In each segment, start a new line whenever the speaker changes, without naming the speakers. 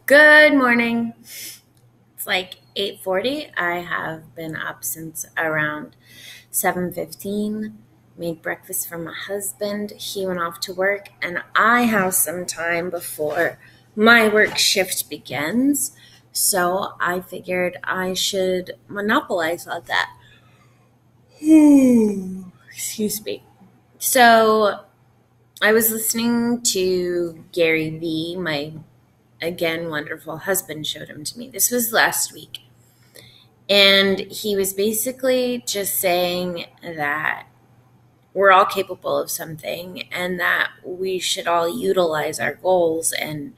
Good morning. It's like 8:40. I have been up since around 7:15. Made breakfast for my husband. He went off to work, and I have some time before my work shift begins. So I figured I should monopolize on that. Excuse me. So I was listening to Gary Vee, my again wonderful husband showed him to me. This was last week. And he was basically just saying that we're all capable of something and that we should all utilize our goals and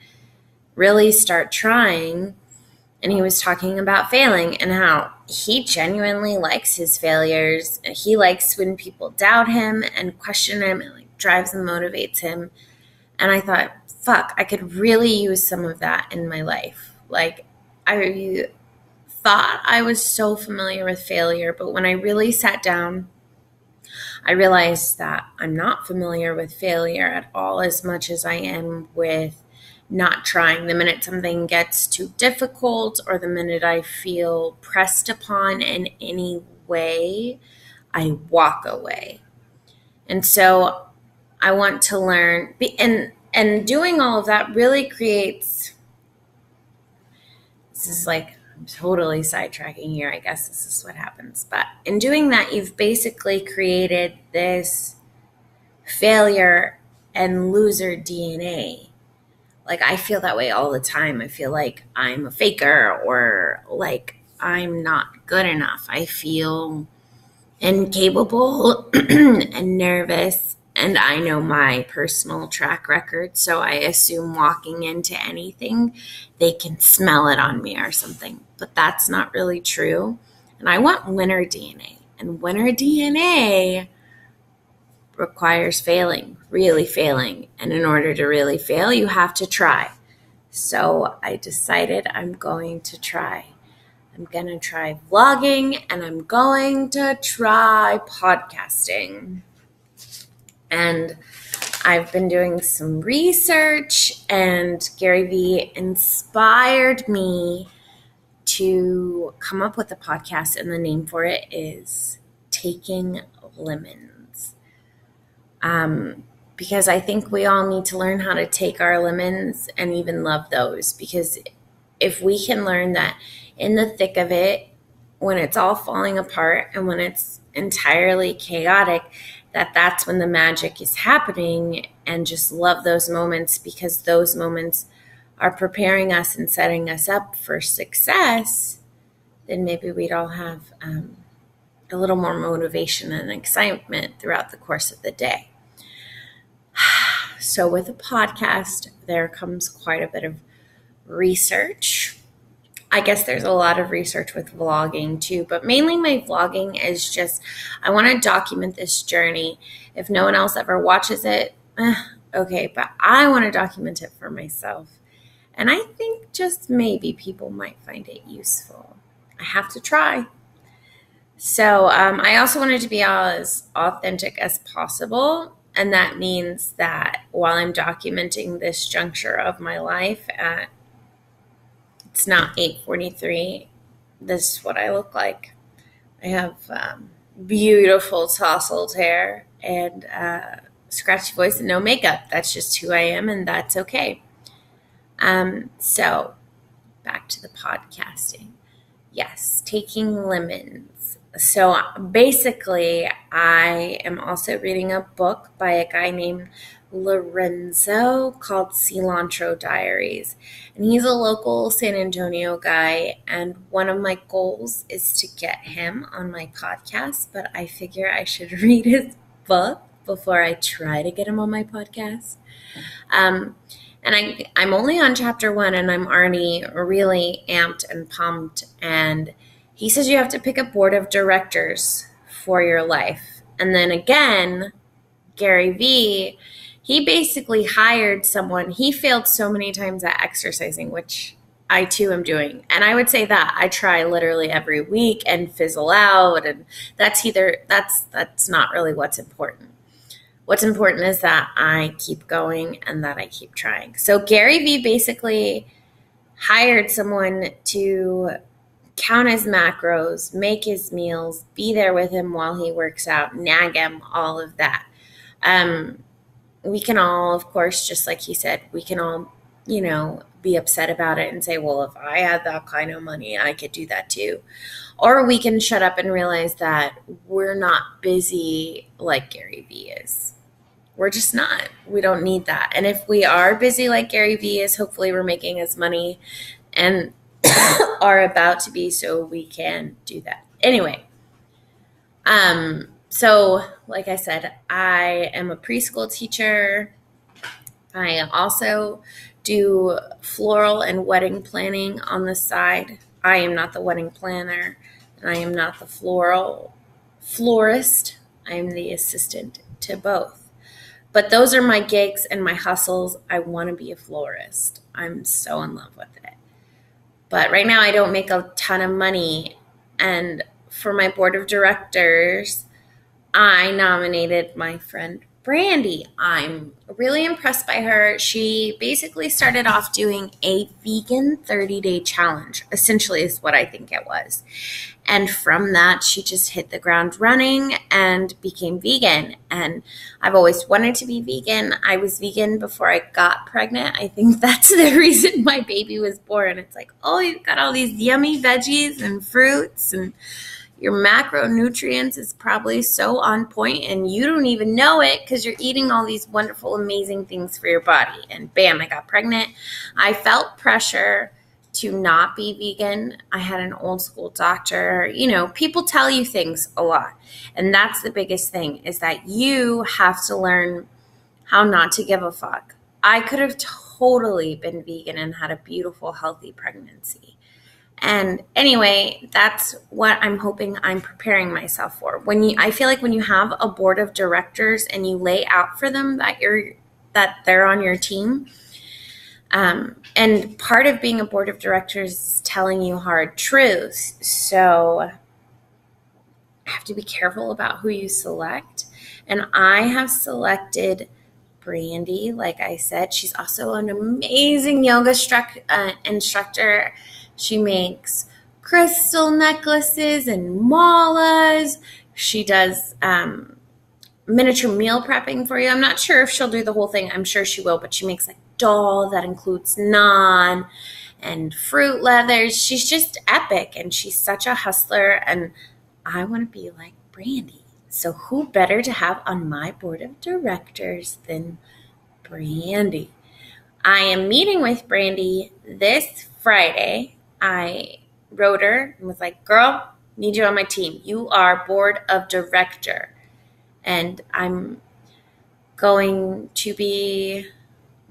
really start trying. And he was talking about failing and how he genuinely likes his failures. He likes when people doubt him and question him. It drives and motivates him. And I thought, fuck, I could really use some of that in my life. I thought I was so familiar with failure, but when I really sat down, I realized that I'm not familiar with failure at all as much as I am with not trying. The minute something gets too difficult or the minute I feel pressed upon in any way, I walk away. And so I want to learn, and doing all of that really creates, this is like, I'm totally sidetracking here. I guess this is what happens. But in doing that, you've basically created this failure and loser DNA. Like, I feel that way all the time. I feel like I'm a faker or like I'm not good enough. I feel incapable and nervous. And I know my personal track record, so I assume walking into anything, they can smell it on me or something. But that's not really true. And I want winner DNA. And winner DNA requires failing, really failing. And in order to really fail, you have to try. So I decided I'm going to try. I'm going to try vlogging and I'm going to try podcasting. And I've been doing some research, and Gary Vee inspired me to come up with a podcast, and the name for it is Taking Lemons. Because I think we all need to learn how to take our lemons and even love those. Because if we can learn that in the thick of it, when it's all falling apart and when it's entirely chaotic, that's when the magic is happening, and just love those moments, because those moments are preparing us and setting us up for success, then maybe we'd all have a little more motivation and excitement throughout the course of the day. So with a podcast, there comes quite a bit of research. I guess there's a lot of research with vlogging too, but mainly my vlogging is just, I want to document this journey. If no one else ever watches it, okay, but I want to document it for myself. And I think just maybe people might find it useful. I have to try. So I also wanted to be as authentic as possible. And that means that while I'm documenting this juncture of my life it's not 8:43. This is what I look like. I have beautiful tousled hair and scratchy voice and no makeup. That's just who I am, and that's okay. So back to the podcasting. Yes, Taking Lemons. So basically, I am also reading a book by a guy named Lorenzo called Cilantro Diaries. And he's a local San Antonio guy. And one of my goals is to get him on my podcast. But I figure I should read his book before I try to get him on my podcast. And I'm only on chapter 1, and I'm already really amped and pumped. And he says you have to pick a board of directors for your life. And then again, Gary Vee, he basically hired someone. He failed so many times at exercising, which I too am doing. And I would say that I try literally every week and fizzle out. And that's not really what's important. What's important is that I keep going and that I keep trying. So Gary Vee basically hired someone to count his macros, make his meals, be there with him while he works out, nag him, all of that. We can all, of course, just like he said, we can all, be upset about it and say, well, if I had that kind of money, I could do that too. Or we can shut up and realize that we're not busy like Gary Vee is. We're just not. We don't need that. And if we are busy like Gary Vee is, hopefully we're making his money and are about to be, so we can do that. Anyway, so like I said, I am a preschool teacher. I also do floral and wedding planning on the side. I am not the wedding planner, and I am not the florist. I am the assistant to both. But those are my gigs and my hustles. I want to be a florist. I'm so in love with it. But right now I don't make a ton of money. And for my board of directors, I nominated my friend Brandy. I'm really impressed by her. She basically started off doing a vegan 30-day challenge, essentially is what I think it was. And from that, she just hit the ground running and became vegan. And I've always wanted to be vegan. I was vegan before I got pregnant. I think that's the reason my baby was born. It's like, oh, you've got all these yummy veggies and fruits, and your macronutrients is probably so on point and you don't even know it because you're eating all these wonderful, amazing things for your body. And bam, I got pregnant. I felt pressure to not be vegan. I had an old school doctor. People tell you things a lot. And that's the biggest thing, is that you have to learn how not to give a fuck. I could have totally been vegan and had a beautiful, healthy pregnancy. And anyway, that's what I'm hoping I'm preparing myself for. I feel like when you have a board of directors and you lay out for them that they're on your team, and part of being a board of directors is telling you hard truths. So I have to be careful about who you select. And I have selected Brandy, like I said. She's also an amazing yoga instructor. She makes crystal necklaces and malas. She does miniature meal prepping for you. I'm not sure if she'll do the whole thing. I'm sure she will, but she makes a doll that includes naan and fruit leathers. She's just epic, and she's such a hustler, and I want to be like Brandy. So who better to have on my board of directors than Brandy? I am meeting with Brandy this Friday. I wrote her and was like, girl, need you on my team. You are board of director. And I'm going to be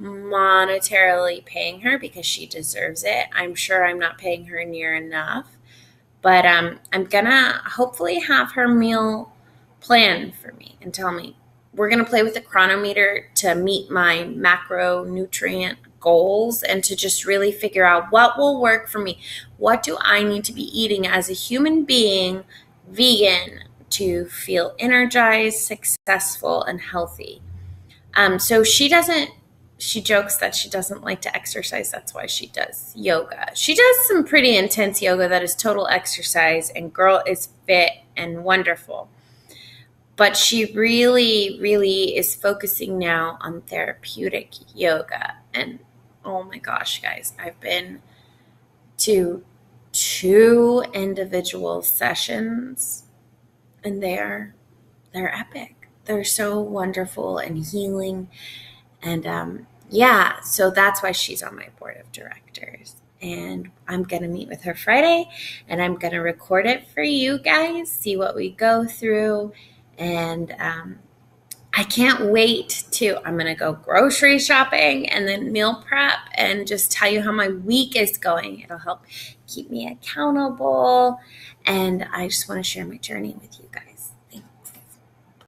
monetarily paying her because she deserves it. I'm sure I'm not paying her near enough. But I'm going to hopefully have her meal plan for me and tell me, we're going to play with the chronometer to meet my macronutrient goals and to just really figure out what will work for me. What do I need to be eating as a human being, vegan, to feel energized, successful, and healthy? So she jokes that she doesn't like to exercise. That's why she does yoga. She does some pretty intense yoga that is total exercise, and girl is fit and wonderful. But she really, really is focusing now on therapeutic yoga. And oh my gosh, guys, I've been to 2 individual sessions, and they're epic. They're so wonderful and healing. And so that's why she's on my board of directors. And I'm going to meet with her Friday, and I'm going to record it for you guys, see what we go through. And I can't wait I'm going to go grocery shopping and then meal prep and just tell you how my week is going. It'll help keep me accountable. And I just want to share my journey with you guys.